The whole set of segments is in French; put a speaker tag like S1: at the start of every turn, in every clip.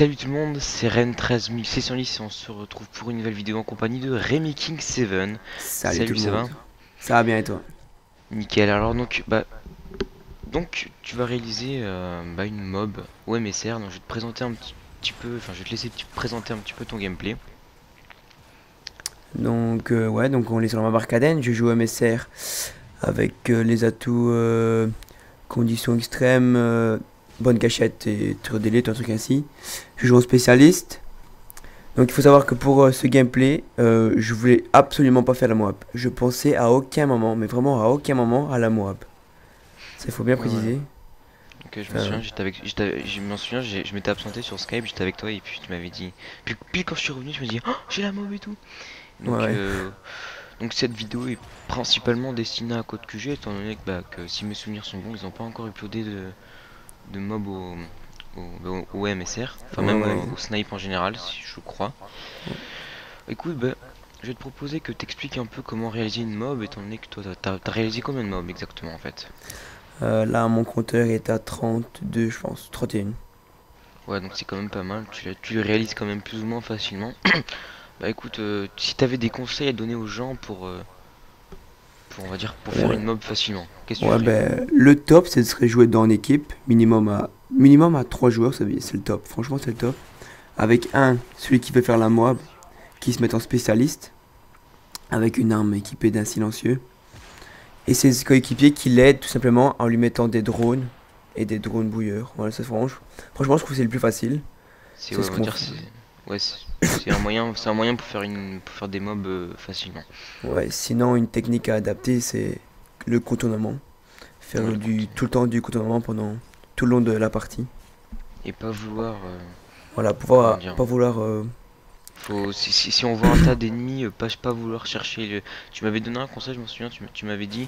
S1: Salut tout le monde, c'est Ren13000, c'est sur et on se retrouve pour une nouvelle vidéo en compagnie de Remy King 7.
S2: Salut tout
S1: Salut,
S2: le
S1: ça
S2: monde.
S1: va?
S2: Ça va bien et toi?
S1: Nickel, alors donc tu vas réaliser une mob au MSR, donc je vais te présenter un petit peu, enfin je vais te laisser te présenter un petit peu ton gameplay.
S2: Donc on est sur la map Arcaden, je joue MSR avec les atouts conditions extrêmes, bonne cachette et tir d'élite, un truc ainsi. Je joue en spécialiste. Donc il faut savoir que pour ce gameplay, je voulais absolument pas faire la Moab. Je pensais à aucun moment, mais vraiment à aucun moment à la Moab. Ça il faut bien
S1: Ouais, voilà.
S2: préciser.
S1: Donc je me
S2: Enfin,
S1: souviens, je m'en souviens, je m'étais absenté sur Skype, j'étais avec toi et puis tu m'avais dit. Puis quand je suis revenu, je me dis, oh, j'ai la mob et tout.
S2: ouais,
S1: Donc
S2: ouais.
S1: euh, donc cette vidéo est principalement destinée à Code QG, étant donné que si mes souvenirs sont bons, ils n'ont pas encore uploadé de mob au MSR, enfin
S2: Ouais,
S1: même
S2: ouais.
S1: au snipe en général, si je crois. Écoute, je vais te proposer que t'expliques un peu comment réaliser une mob, étant donné que toi t'as réalisé combien de mobs exactement en fait?
S2: Là mon compteur est à 32 je pense, 31.
S1: Ouais, donc c'est quand même pas mal, tu le réalises quand même plus ou moins facilement. Bah écoute, si t'avais des conseils à donner aux gens pour on va dire, pour faire
S2: Ouais.
S1: une mob facilement, qu'est-ce que tu
S2: Ouais,
S1: ferais?
S2: ben, le top, ce serait jouer dans en équipe, minimum à 3 joueurs, c'est le top. Franchement, c'est le top. Avec celui qui veut faire la mob, qui se met en spécialiste, avec une arme équipée d'un silencieux. Et ses coéquipiers qui l'aident tout simplement en lui mettant des drones et des drones bouilleurs. Voilà, ça, franchement, je trouve que c'est le plus facile.
S1: C'est
S2: C'est
S1: ouais,
S2: ce
S1: on va
S2: qu'on
S1: dire
S2: fait.
S1: ouais, c'est un moyen pour faire des mobs facilement.
S2: Ouais, sinon, une technique à adapter, c'est le contournement. Faire
S1: Ouais, le compte.
S2: tout le temps du contournement pendant tout le long de la partie.
S1: Et pas vouloir,
S2: Voilà,
S1: comment
S2: pouvoir
S1: dire,
S2: pas vouloir.
S1: si on voit un tas d'ennemis, pas vouloir chercher le. Tu m'avais donné un conseil, je m'en souviens, tu m'avais dit,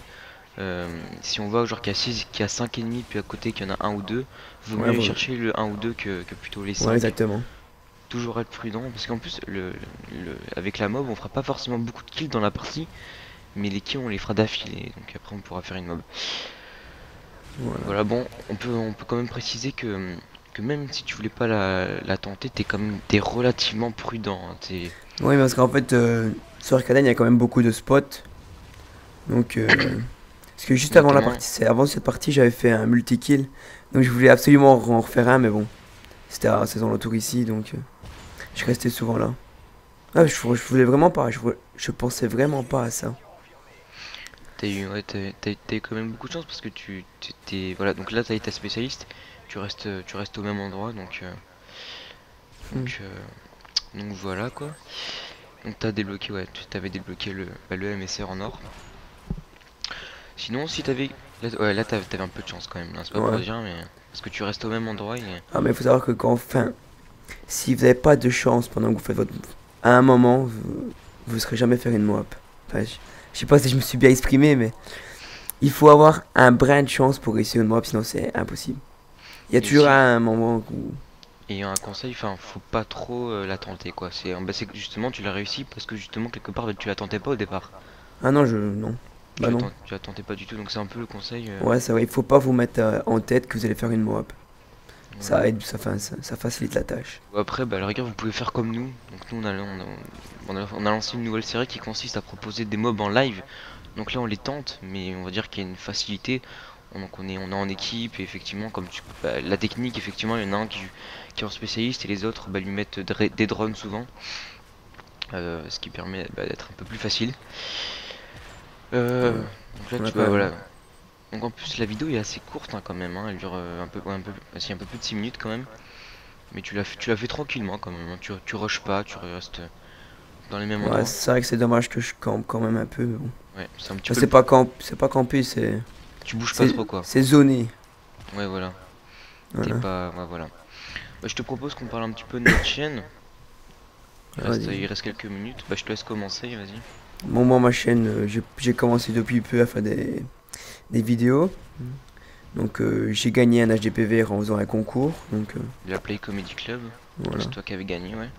S1: si on voit genre qu'il y a 5 ennemis, puis à côté qu'il y en a un ou deux, vaut mieux
S2: Ouais,
S1: aller
S2: voilà.
S1: chercher le un ou deux que plutôt les
S2: Ouais,
S1: 5.
S2: exactement.
S1: Toujours être prudent, parce qu'en plus, avec la mob, on fera pas forcément beaucoup de kills dans la partie, mais les kills on les fera d'affilée, donc après on pourra faire une mob.
S2: Voilà.
S1: Voilà, bon, on peut quand même préciser que même si tu voulais pas la tenter, t'es relativement prudent, hein,
S2: Oui, parce qu'en fait, sur Arcaden, il y a quand même beaucoup de spots. Donc, parce que juste avant la
S1: notamment.
S2: partie, avant cette partie, j'avais fait un multi-kill. Donc, je voulais absolument en refaire un, mais bon, c'était à la saison retour ici, donc je restais souvent là. Ah, je voulais vraiment pas, je pensais vraiment pas à ça.
S1: Ouais, t'as eu quand même beaucoup de chance parce que voilà, donc là t'as été spécialiste, tu restes au même endroit,
S2: Hmm.
S1: donc, euh, donc voilà quoi. Donc t'as débloqué, ouais, tu t'avais débloqué le MSR en or. Sinon, si t'avais, ouais, là t'avais un peu de chance quand même, hein, c'est pas pour
S2: Ouais.
S1: dire, mais parce que tu restes au même endroit et
S2: Ah, mais il faut savoir que enfin, si vous n'avez pas de chance pendant que vous faites à un moment, vous serez jamais faire une mob. Enfin, je sais pas si je me suis bien exprimé, mais il faut avoir un brin de chance pour réussir une mob, sinon c'est impossible. Il y a
S1: et
S2: toujours
S1: aussi,
S2: un moment où.
S1: et un conseil, enfin, faut pas trop la tenter quoi. C'est que justement tu l'as réussi parce que justement quelque part tu la tentais pas au départ.
S2: Ah non, non. Bah non.
S1: Tu la tentais pas du tout, donc c'est un peu le conseil.
S2: Ouais, c'est vrai, il faut pas vous mettre en tête que vous allez faire une mob.
S1: Voilà.
S2: Ça aide, ça facilite la tâche.
S1: Ou après, bah, à la rigueur, vous pouvez faire comme nous. Donc nous, on a lancé une nouvelle série qui consiste à proposer des mobs en live. Donc là, on les tente, mais on va dire qu'il y a une facilité. Donc on est en équipe et effectivement, la technique, effectivement, il y en a un qui est en spécialiste et les autres lui mettent des drones souvent, ce qui permet d'être un peu plus facile.
S2: Ouais,
S1: Donc là,
S2: on a
S1: tu
S2: quand
S1: vois,
S2: même.
S1: voilà. Donc en plus, la vidéo est assez courte hein, quand même. Hein. Elle dure un peu plus de 6 minutes quand même. Mais tu l'as fait tranquillement quand même, hein. Tu rushes pas, tu restes dans les mêmes
S2: Ouais,
S1: endroits.
S2: c'est vrai que c'est dommage que je campe quand même un peu, mais bon.
S1: Ouais, c'est un petit
S2: Enfin,
S1: peu le...
S2: c'est pas camper,
S1: Tu bouges pas trop quoi.
S2: c'est zoné.
S1: Ouais, voilà. T'es
S2: Voilà.
S1: pas... Ouais, voilà. Bah, je te propose qu'on parle un petit peu de notre chaîne.
S2: Vas-y.
S1: Il reste quelques minutes. Bah, je te laisse commencer, vas-y.
S2: Bon, moi, ma chaîne, j'ai commencé depuis peu à faire des vidéos. Donc, j'ai gagné un HDPV en faisant un concours. Donc,
S1: De la Play Comedy Club. Donc
S2: voilà.
S1: c'est toi qui avais gagné, ouais.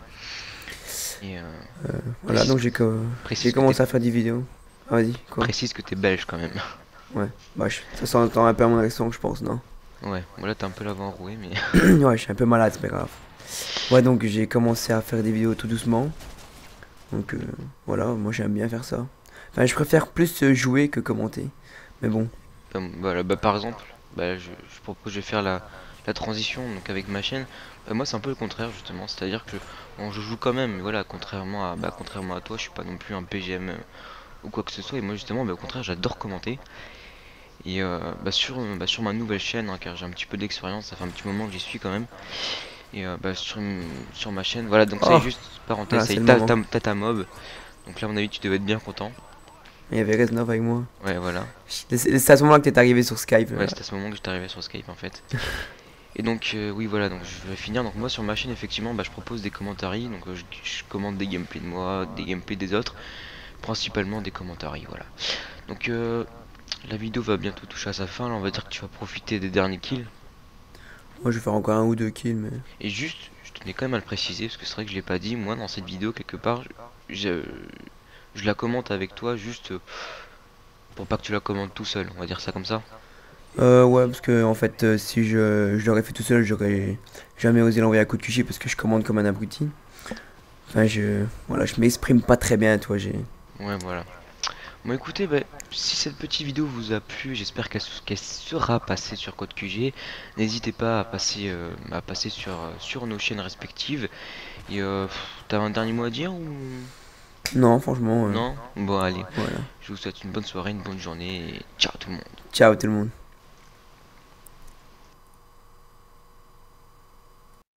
S1: Et
S2: Voilà,
S1: précise
S2: donc
S1: que,
S2: j'ai
S1: précise que t'es
S2: commencé à faire des vidéos. Ah, vas-y, quoi?
S1: précise que t'es belge quand même.
S2: Ouais. Bah, ça s'entend un peu à mon accent, je pense, non?
S1: Ouais, voilà, t'es un peu l'avant roué, mais...
S2: Ouais, je suis un peu malade, c'est pas grave. Ouais, donc j'ai commencé à faire des vidéos tout doucement. Donc voilà, moi j'aime bien faire ça. Enfin, je préfère plus jouer que commenter. Mais bon,
S1: Voilà, par exemple, je propose de faire la transition donc avec ma chaîne. Moi, c'est un peu le contraire justement, c'est-à-dire que bon, je joue quand même, mais voilà, contrairement à toi, je suis pas non plus un PGM ou quoi que ce soit. Et moi, justement, au contraire, j'adore commenter. Et sur ma nouvelle chaîne, hein, car j'ai un petit peu d'expérience, ça fait un petit moment que j'y suis quand même. Et sur ma chaîne, voilà, donc ça y est,
S2: oh,
S1: juste parenthèse,
S2: voilà,
S1: ça y
S2: c'est
S1: est,
S2: le moment.
S1: t'as ta mob. Donc là, à mon avis, tu devais être bien content.
S2: Il y avait Reznov avec moi.
S1: Ouais, voilà.
S2: C'est à ce moment-là que t'es arrivé sur Skype.
S1: Ouais, c'était à ce moment que j'étais arrivé sur Skype en fait. Et donc oui voilà, donc je vais finir. Donc moi sur ma chaîne effectivement je propose des commentaires, donc je commente des gameplays de moi, des gameplays des autres, principalement des commentaires, voilà. Donc la vidéo va bientôt toucher à sa fin, là on va dire que tu vas profiter des derniers kills.
S2: Moi je vais faire encore un ou deux kills, mais.
S1: Et juste, je tenais quand même à le préciser, parce que c'est vrai que je l'ai pas dit, moi dans cette vidéo quelque part, je, je la commente avec toi juste pour pas que tu la commentes tout seul, on va dire ça comme ça.
S2: Ouais, parce que en fait, si je l'aurais fait tout seul, j'aurais jamais osé l'envoyer à coup de cuchillo parce que je commande comme un abruti. Enfin, voilà, je m'exprime pas très bien, toi, j'ai.
S1: Ouais voilà. Bon écoutez, si cette petite vidéo vous a plu, j'espère qu'elle sera passée sur Code QG. N'hésitez pas à passer sur nos chaînes respectives. Et t'as un dernier mot à dire ou
S2: Non, franchement,
S1: non? Bon allez,
S2: voilà.
S1: je vous souhaite une bonne soirée, une bonne journée et ciao tout le monde.
S2: Ciao tout le monde.